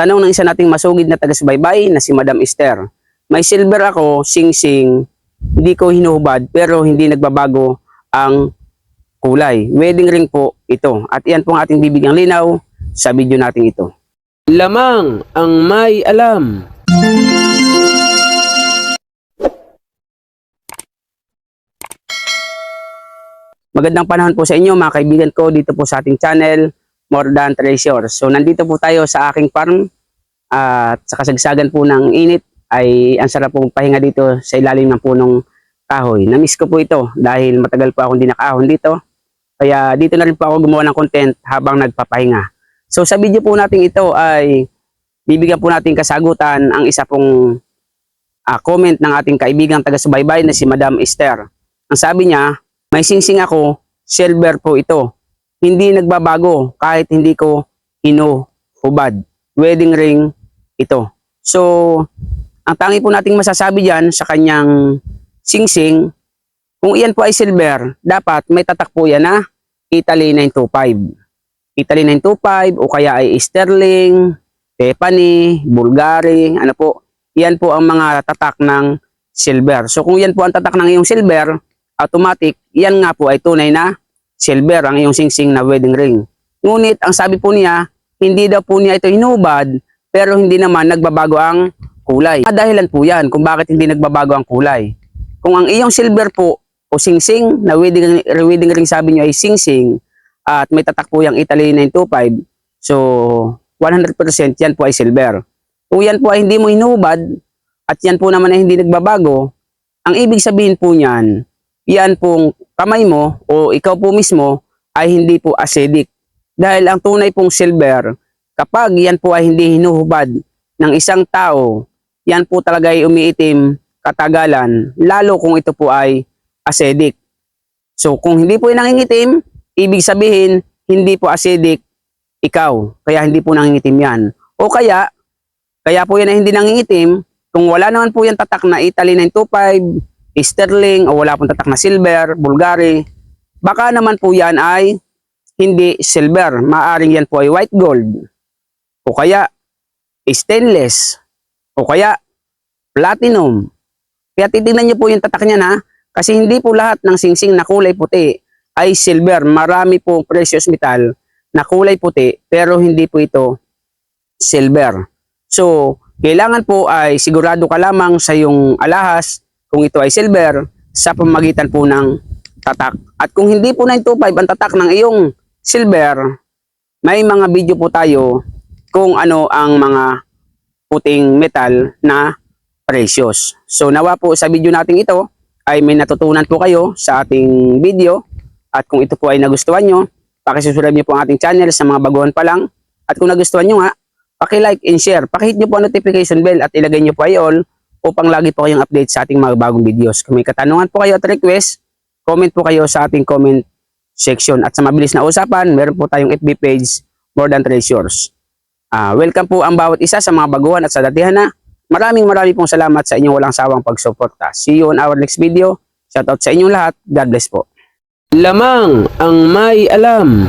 Tanong ng isa nating masugid na taga-subaybay na si Madam Esther. May silver ako, sing-sing, hindi ko hinuhubad pero hindi nagbabago ang kulay. Wedding ring po ito. At iyan po ang ating bibigyang linaw sa video natin ito. Lamang ang may alam. Magandang panahon po sa inyo mga kaibigan ko dito po sa ating channel, More Than Treasures. So nandito po tayo sa aking farm at sa kasagsagan po ng init ay ang sarap po pahinga dito sa ilalim ng punong kahoy. Namiss ko po ito dahil matagal po akong hindi nakaahon dito. Kaya dito na rin po ako gumawa ng content habang nagpapahinga. So sa video po natin ito ay bibigyan po natin kasagutan ang isa pong comment ng ating kaibigang taga-subaybay na si Madam Esther. Ang sabi niya, may singsing ako, silver po ito. Hindi nagbabago kahit hindi ko hinuhubad. Wedding ring ito. So, ang tangi po nating masasabi dyan sa kanyang singsing, kung iyan po ay silver, dapat may tatak po yan na Italy 925. Italy 925 o kaya ay Sterling, Tiffany, Bulgari, ano po. Yan po ang mga tatak ng silver. So, kung yan po ang tatak ng iyong silver, automatic, yan nga po ay tunay na silver ang iyong singsing na wedding ring. Ngunit ang sabi po niya, hindi daw po niya ito hinubad pero hindi naman nagbabago ang kulay. Dahilan po yan kung bakit hindi nagbabago ang kulay. Kung ang iyong silver po o singsing na wedding ring sabi niyo ay singsing at may tatak po yung Italy 925, so 100% yan po ay silver. Kung yan po ay hindi mo hinubad at yan po naman ay hindi nagbabago, ang ibig sabihin po niyan, yan pong kamay mo o ikaw po mismo ay hindi po acidic. Dahil ang tunay pong silver, kapag yan po ay hindi hinuhubad ng isang tao, yan po talaga ay umiitim katagalan, lalo kung ito po ay acidic. So kung hindi po yung nangingitim, ibig sabihin hindi po acidic ikaw, kaya hindi po nangingitim yan. O kaya po yan ay hindi nangingitim, kung wala naman po yan tatak na Italy 925, Sterling o wala pong tatak na silver, Bulgari, baka naman po yan ay hindi silver. Maaring yan po ay white gold o kaya stainless o kaya platinum. Kaya titignan nyo po yung tatak niya na kasi hindi po lahat ng singsing na kulay puti ay silver. Marami pong precious metal na kulay puti pero hindi po ito silver. So, kailangan po ay sigurado ka lamang sa yung alahas kung ito ay silver sa pamamagitan po ng tatak. At kung hindi po 925 ang tatak ng iyong silver, may mga video po tayo kung ano ang mga puting metal na precious. So nawa po sa video natin ito ay may natutunan po kayo sa ating video. At kung ito po ay nagustuhan nyo, pakisubscribe nyo po ang ating channel sa mga baguhan pa lang. At kung nagustuhan nyo nga, paki-like and share. Pakihit nyo po ang notification bell at ilagay nyo po ay all upang lagi po kayong update sa ating mga bagong videos. Kung may katanungan po kayo at request, comment po kayo sa ating comment section. At sa mabilis na usapan, meron po tayong FB page, More Than Treasures. Welcome po ang bawat isa sa mga baguhan at sa datihan na. Maraming pong salamat sa inyong walang sawang pagsuporta. See you on our next video. Shoutout sa inyong lahat. God bless po. Lamang ang may alam.